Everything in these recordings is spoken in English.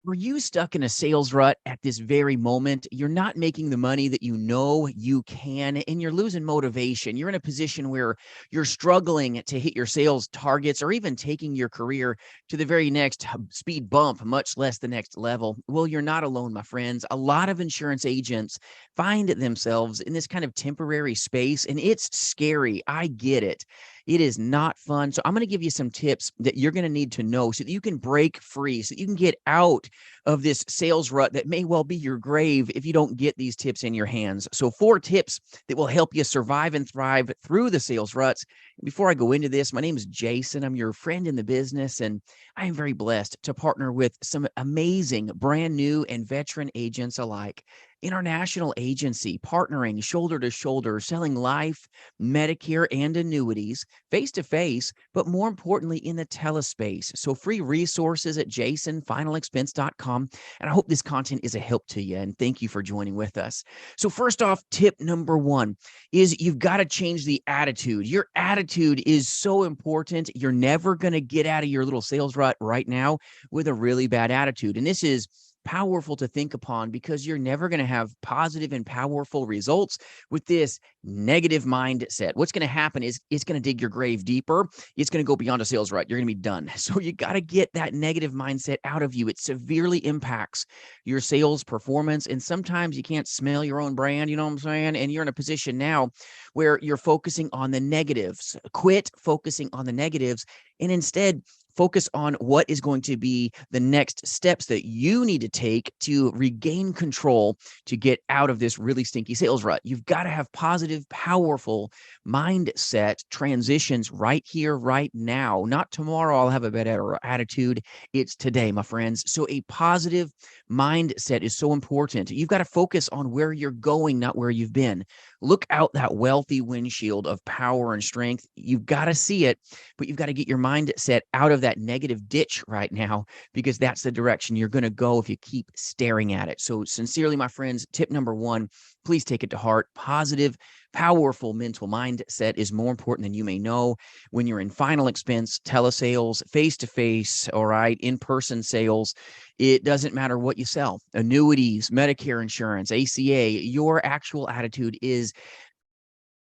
Are you stuck in a sales rut at this very moment? You're not making the money that you know you can, and you're losing motivation. You're in a position where you're struggling to hit your sales targets or even taking your career to the very next speed bump, much less the next level. Well, you're not alone, my friends. A lot of insurance agents find themselves in this kind of temporary space, and it's scary. I get it. It is not fun. So I'm going to give you some tips that you're going to need to know so that you can break free, so that you can get out of this sales rut that may well be your grave if you don't get these tips in your hands. So 4 tips that will help you survive and thrive through the sales ruts. Before I go into this, my name is Jason. I'm your friend in the business, and I am very blessed to partner with some amazing brand new and veteran agents alike in our national agency, partnering shoulder to shoulder, selling life, Medicare, and annuities face to face, but more importantly, in the telespace. So free resources at jasonfinalexpense.com. And I hope this content is a help to you. And thank you for joining with us. So first off, tip number 1 is you've got to change the attitude. Your attitude is so important. You're never going to get out of your little sales rut right now with a really bad attitude. And this is powerful to think upon because you're never going to have positive and powerful results with this negative mindset. What's going to happen is it's going to dig your grave deeper. It's going to go beyond a sales rut. You're going to be done. So you got to get that negative mindset out of you. It severely impacts your sales performance. And sometimes you can't smell your own brand, you know what I'm saying? And you're in a position now where you're focusing on the negatives. Quit focusing on the negatives and instead focus on what is going to be the next steps that you need to take to regain control to get out of this really stinky sales rut. You've got to have positive, powerful mindset transitions right here, right now. Not tomorrow, I'll have a better attitude. It's today, my friends. So a positive mindset is so important. You've got to focus on where you're going, not where you've been. Look out that wealthy windshield of power and strength. You've got to see it, but you've got to get your mindset out of that negative ditch right now because that's the direction you're going to go if you keep staring at it. So sincerely, my friends, tip number 1, please take it to heart. Positive, powerful mental mindset is more important than you may know. When you're in final expense, telesales, face-to-face, all right, in-person sales, it doesn't matter what you sell. Annuities, Medicare insurance, ACA, your actual attitude is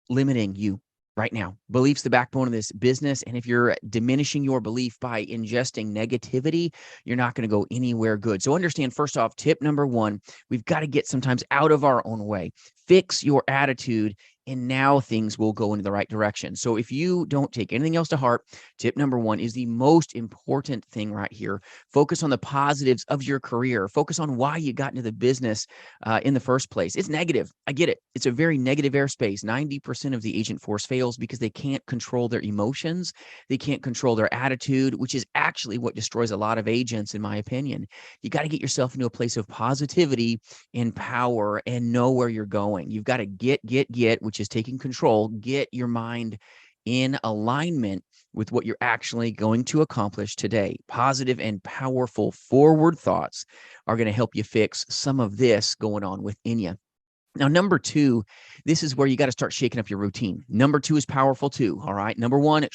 limiting you right now. Belief's the backbone of this business. And if you're diminishing your belief by ingesting negativity, you're not going to go anywhere good. So understand, first off, tip number 1, we've got to get sometimes out of our own way. Fix your attitude, and now things will go into the right direction. So if you don't take anything else to heart, tip number 1 is the most important thing right here. Focus on the positives of your career. Focus on why you got into the business in the first place. It's negative. I get it. It's a very negative airspace. 90% of the agent force fails because they can't control their emotions. They can't control their attitude, which is actually what destroys a lot of agents, in my opinion. You got to get yourself into a place of positivity and power and know where you're going. You've got to get, which is taking control, get your mind in alignment with what you're actually going to accomplish today. Positive and powerful forward thoughts are going to help you fix some of this going on within you. Now, number 2, this is where you got to start shaking up your routine. Number 2 is powerful too. All right. Number 1,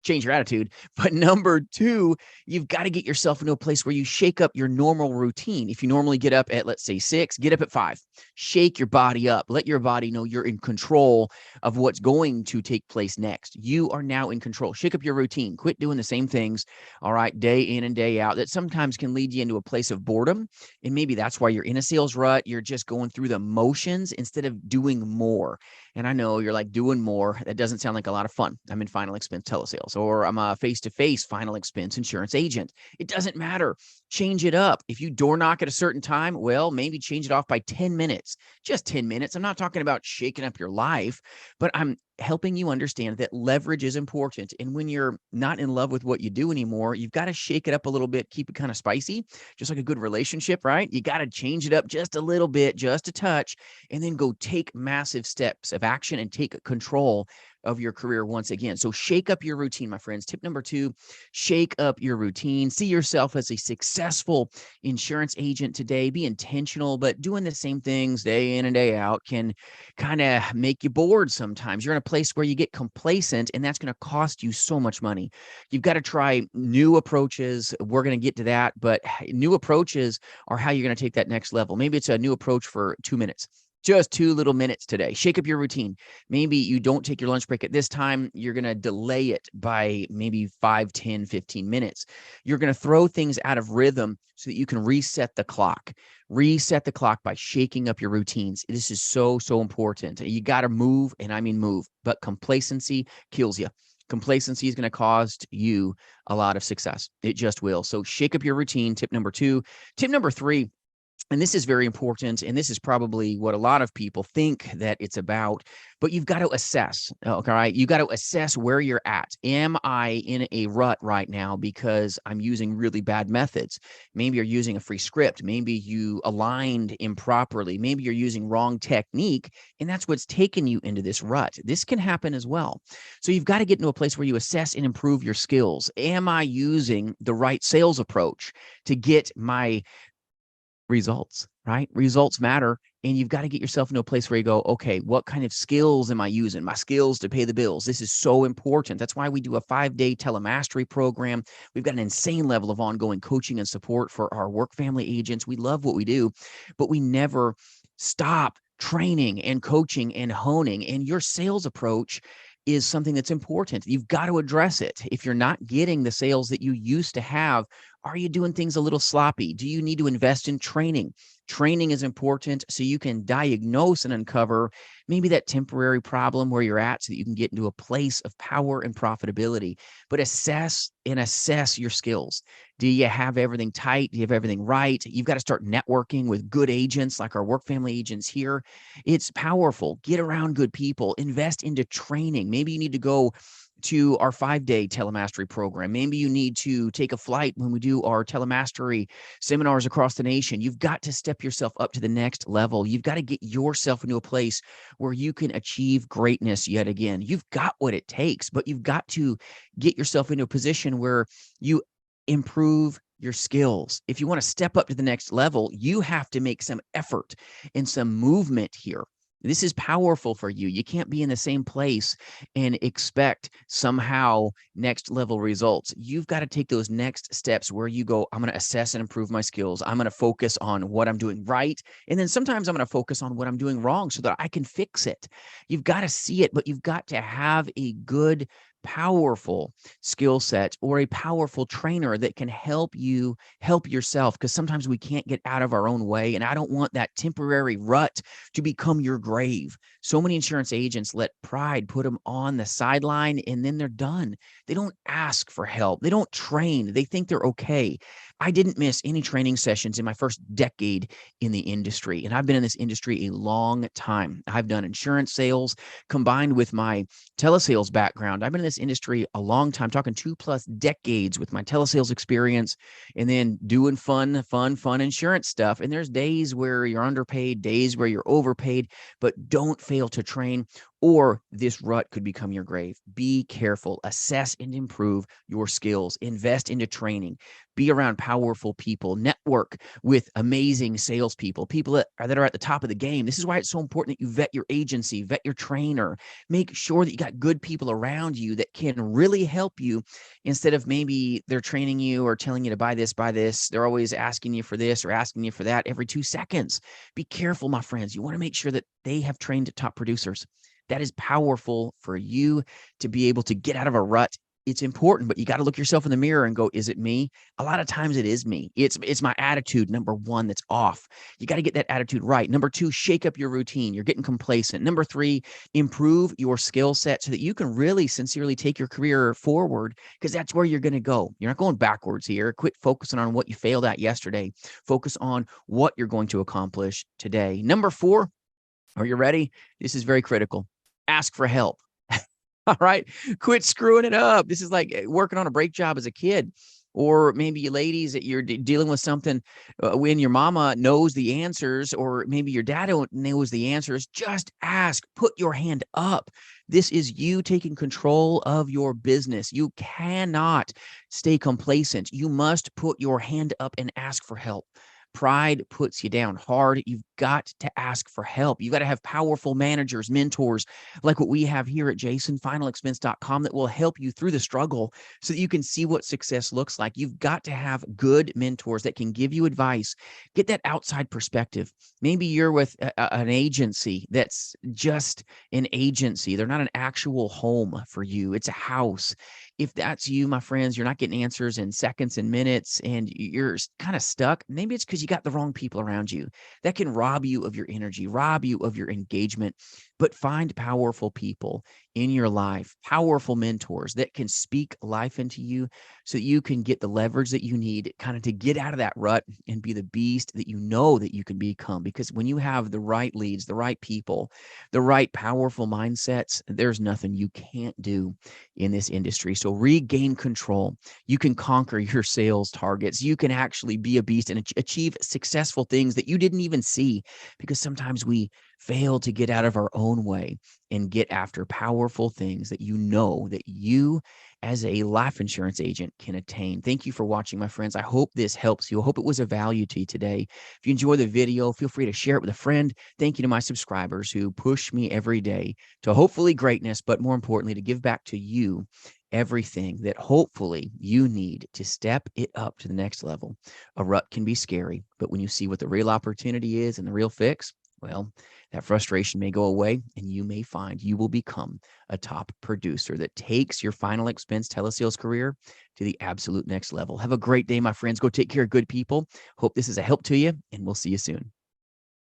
change your attitude. But number 2, you've got to get yourself into a place where you shake up your normal routine. If you normally get up at, let's say 6, get up at 5, shake your body up, let your body know you're in control of what's going to take place next. You are now in control. Shake up your routine. Quit doing the same things, all right, day in and day out. That sometimes can lead you into a place of boredom. And maybe that's why you're in a sales rut. You're just going through the motions instead of doing more. And I know you're like, doing more. That doesn't sound like a lot of fun. I'm in final expense telesales, or I'm a face-to-face final expense insurance agent. It doesn't matter. Change it up. If you door knock at a certain time, well, maybe change it off by 10 minutes, just 10 minutes. I'm not talking about shaking up your life, but I'm helping you understand that leverage is important. And when you're not in love with what you do anymore, you've got to shake it up a little bit, keep it kind of spicy, just like a good relationship, right? You got to change it up just a little bit, just a touch, and then go take massive steps of action and take control of your career once again. So shake up your routine, my friends. Tip number 2, shake up your routine. See yourself as a successful insurance agent today. Be intentional, but doing the same things day in and day out can kind of make you bored sometimes. You're in a place where you get complacent, and that's going to cost you so much money. You've got to try new approaches. We're going to get to that, but new approaches are how you're going to take that next level. Maybe it's a new approach for 2 minutes. Just 2 little minutes today. Shake up your routine. Maybe you don't take your lunch break at this time. You're going to delay it by maybe 5, 10, 15 minutes. You're going to throw things out of rhythm so that you can reset the clock. Reset the clock by shaking up your routines. This is so, so important. You got to move, and I mean move, but complacency kills you. Complacency is going to cost you a lot of success. It just will. So shake up your routine. Tip number 2. Tip number 3, and this is very important, and this is probably what a lot of people think that it's about, but you've got to assess, okay, right? You got to assess where you're at. Am I in a rut right now because I'm using really bad methods? Maybe you're using a free script. Maybe you aligned improperly. Maybe you're using wrong technique, and that's what's taken you into this rut. This can happen as well. So you've got to get into a place where you assess and improve your skills. Am I using the right sales approach to get my results, right? Results matter. And you've got to get yourself into a place where you go, okay, what kind of skills am I using? My skills to pay the bills. This is so important. That's why we do a 5-day telemastery program. We've got an insane level of ongoing coaching and support for our work family agents. We love what we do, but we never stop training and coaching and honing. And your sales approach is something that's important. You've got to address it. If you're not getting the sales that you used to have, are you doing things a little sloppy? Do you need to invest in training? Training is important so you can diagnose and uncover maybe that temporary problem where you're at so that you can get into a place of power and profitability. But assess your skills. Do you have everything tight? Do you have everything right? You've got to start networking with good agents like our work family agents here. It's powerful. Get around good people. Invest into training. Maybe you need to go to our 5-day telemastery program. Maybe you need to take a flight when we do our telemastery seminars across the nation. You've got to step yourself up to the next level. You've got to get yourself into a place where you can achieve greatness yet again. You've got what it takes, but you've got to get yourself into a position where you improve your skills. If you want to step up to the next level, you have to make some effort and some movement here. This is powerful for you. You can't be in the same place and expect somehow next level results. You've got to take those next steps where you go, I'm going to assess and improve my skills. I'm going to focus on what I'm doing right. And then sometimes I'm going to focus on what I'm doing wrong so that I can fix it. You've got to see it, but you've got to have a good, powerful skill set or a powerful trainer that can help you help yourself, because sometimes we can't get out of our own way. And I don't want that temporary rut to become your grave. So many insurance agents let pride put them on the sideline and then they're done. They don't ask for help. They don't train. They think they're okay. I didn't miss any training sessions in my first decade in the industry. And I've been in this industry a long time. I've done insurance sales combined with my telesales background. I've been in this industry a long time, talking 2+ decades with my telesales experience and then doing fun insurance stuff. And there's days where you're underpaid, days where you're overpaid, but don't fail to train or this rut could become your grave. Be careful, assess and improve your skills, invest into training, be around powerful people, network with amazing salespeople, people that are at the top of the game. This is why it's so important that you vet your agency, vet your trainer, make sure that you got good people around you that can really help you instead of maybe they're training you or telling you to buy this. They're always asking you for this or asking you for that every 2 seconds. Be careful, my friends. You want to make sure that they have trained top producers. That is powerful for you to be able to get out of a rut. It's important, but you got to look yourself in the mirror and go, is it me? A lot of times it is me. It's my attitude, number 1, that's off. You got to get that attitude right. Number 2, shake up your routine. You're getting complacent. Number 3, improve your skill set so that you can really sincerely take your career forward, because that's where you're going to go. You're not going backwards here. Quit focusing on what you failed at yesterday. Focus on what you're going to accomplish today. Number 4, are you ready? This is very critical. Ask for help. All right. Quit screwing it up. This is like working on a brake job as a kid. Or maybe you ladies that you're dealing with something when your mama knows the answers, or maybe your dad knows the answers. Just ask, put your hand up. This is you taking control of your business. You cannot stay complacent. You must put your hand up and ask for help. Pride puts you down hard. You've got to ask for help. You've got to have powerful managers, mentors, like what we have here at jasonfinalexpense.com that will help you through the struggle so that you can see what success looks like. You've got to have good mentors that can give you advice, get that outside perspective. Maybe you're with an agency that's just an agency. They're not an actual home for you. It's a house. If that's you, my friends, you're not getting answers in seconds and minutes and you're kind of stuck. Maybe it's because you got the wrong people around you. That can rob you of your energy, rob you of your engagement. But find powerful people in your life, powerful mentors that can speak life into you so that you can get the leverage that you need kind of to get out of that rut and be the beast that you know that you can become. Because when you have the right leads, the right people, the right powerful mindsets, there's nothing you can't do in this industry. So regain control. You can conquer your sales targets. You can actually be a beast and achieve successful things that you didn't even see, because sometimes we fail to get out of our own way and get after powerful things that you know that you as a life insurance agent can attain. Thank you for watching, my friends. I hope this helps you. I hope it was of value to you today. If you enjoy the video, feel free to share it with a friend. Thank you to my subscribers who push me every day to hopefully greatness, but more importantly, to give back to you everything that hopefully you need to step it up to the next level. A rut can be scary, but when you see what the real opportunity is and the real fix, well, that frustration may go away and you may find you will become a top producer that takes your final expense telesales career to the absolute next level. Have a great day, my friends. Go take care of good people. Hope this is a help to you, and we'll see you soon.